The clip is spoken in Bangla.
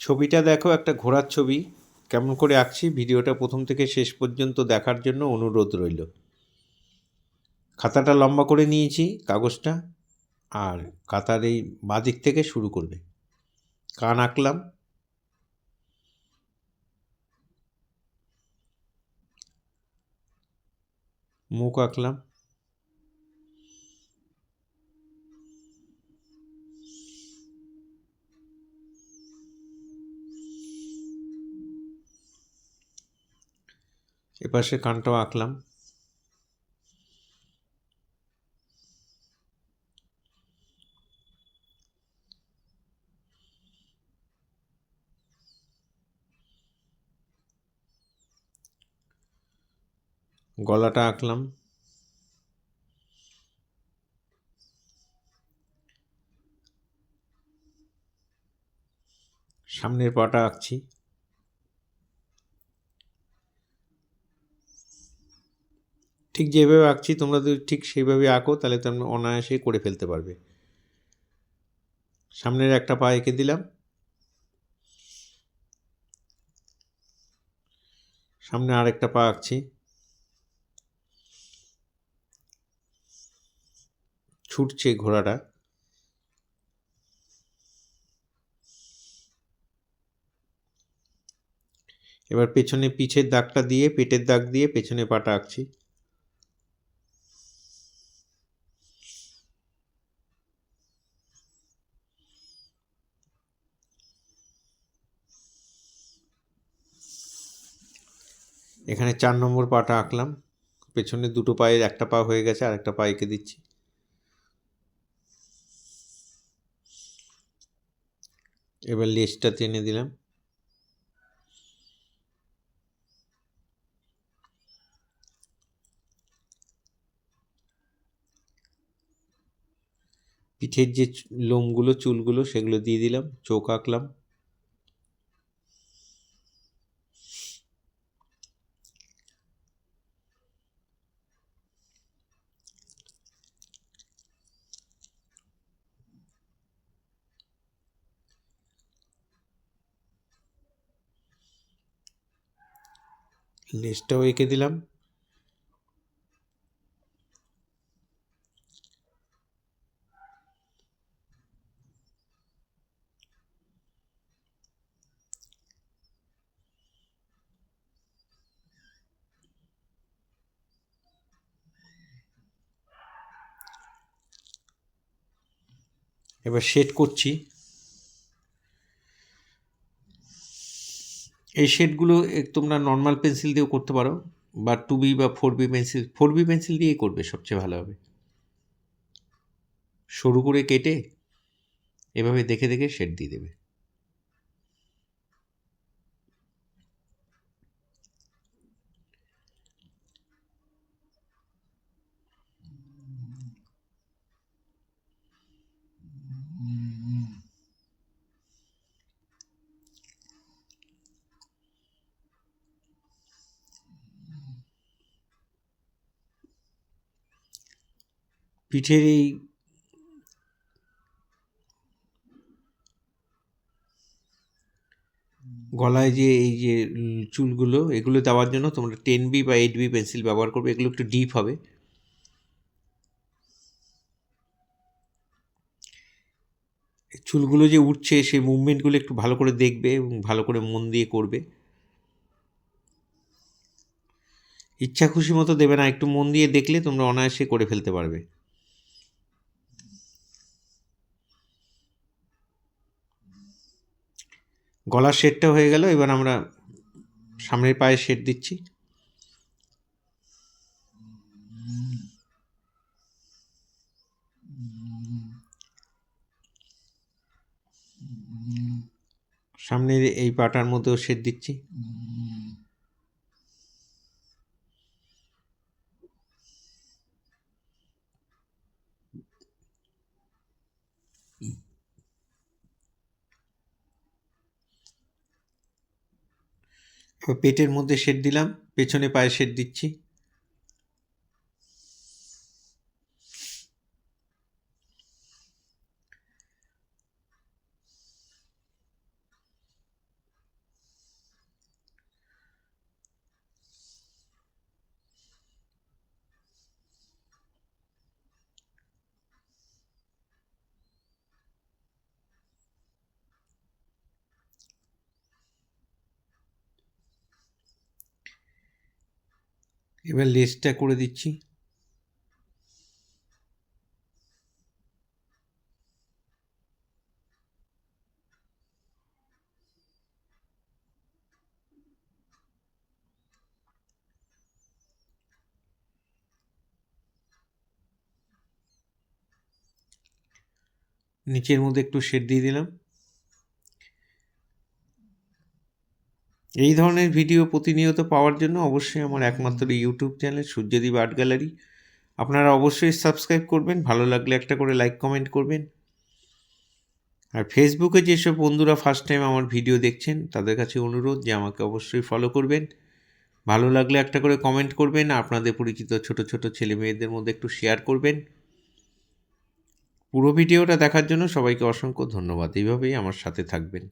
ছবিটা দেখো, একটা ঘোড়ার ছবি। কেমন করে আঁকছি ভিডিওটা প্রথম থেকে শেষ পর্যন্ত দেখার জন্য অনুরোধ রইল। খাতাটা লম্বা করে নিয়েছি, কাগজটা, আর খাতার এই বাঁ দিক থেকে শুরু করবে। কান আঁকলাম, মুখ আঁকলাম, এপাশে কানটাও আঁকলাম। গলাটা আঁকলাম। সামনের পাটা আঁকছি। ঠিক যেভাবে আঁকছি তোমরা যদি ঠিক সেইভাবে আঁকো তাহলে তোমরা অনায়াসে করে ফেলতে পারবে। সামনের একটা পা এঁকে দিলাম, সামনে আরেকটা পা আঁকছি। ছুটছে ঘোড়াটা। এবার পেছনে পিছের দাগটা দিয়ে, পেটের দাগ দিয়ে পেছনে পাটা আঁকছি। এখানে 4 নম্বর পাটা আঁকলাম। পেছনে দুটো পায়ের একটা পা হয়ে গেছে, আর একটা পা এঁকে দিচ্ছি। এবার লেজটা টেনে দিলাম। পিঠের যে লোমগুলো, চুলগুলো, সেগুলো দিয়ে দিলাম। চোখ আঁকলাম। লেজটাও এঁকে দিলাম। এবার শেড করছি। এই শেডগুলো তোমরা নর্মাল পেন্সিল দিয়েও করতে পারো, বা 2B বা 4B পেন্সিল, 4B পেন্সিল দিয়েই করবে, সবচেয়ে ভালো হবে। সরু করে কেটে এভাবে দেখে দেখে শেড দিয়ে দেবে। পিঠের এই গলায় যে এই যে চুলগুলো, এগুলো দেওয়ার জন্য তোমরা 10B বা 8B পেন্সিল ব্যবহার করবে। এগুলো একটু ডিপ হবে। চুলগুলো যে উঠছে সেই মুভমেন্টগুলো একটু ভালো করে দেখবে এবং ভালো করে মন দিয়ে করবে। ইচ্ছা খুশি মতো দেবে না, একটু মন দিয়ে দেখলে তোমরা অনায়াসে করে ফেলতে পারবে। গলার শেডটা হয়ে গেল। এবার আমরা সামনের পায়ে শেড দিচ্ছি। সামনের এই পাটার মধ্যেও শেড দিচ্ছি। পেটের মধ্যে শেড দিলাম, পেছনে পায়ে শেড দিচ্ছি। এবার লেসটা করে দিচ্ছি। নিচের মধ্যে একটু শেড দিয়ে দিলাম। এই ধরনের ভিডিও প্রতিনিয়ত পাওয়ার জন্য অবশ্যই আমার একমাত্র YouTube channel Suryadip art gallery আপনারা অবশ্যই সাবস্ক্রাইব করবেন, ভালো লাগলে একটা করে লাইক কমেন্ট করবেন। আর ফেসবুকে যেসব বন্ধুরা ফার্স্ট টাইম আমার ভিডিও দেখছেন তাদের কাছে অনুরোধ যে আমাকে অবশ্যই ফলো করবেন, ভালো লাগলে একটা করে কমেন্ট করবেন, আপনাদের পরিচিত ছোট ছোট ছেলে মেয়েদের মধ্যে একটু শেয়ার করবেন। পুরো ভিডিওটা দেখার জন্য সবাইকে অসংখ্য ধন্যবাদ। এইভাবেই আমার সাথে থাকবেন।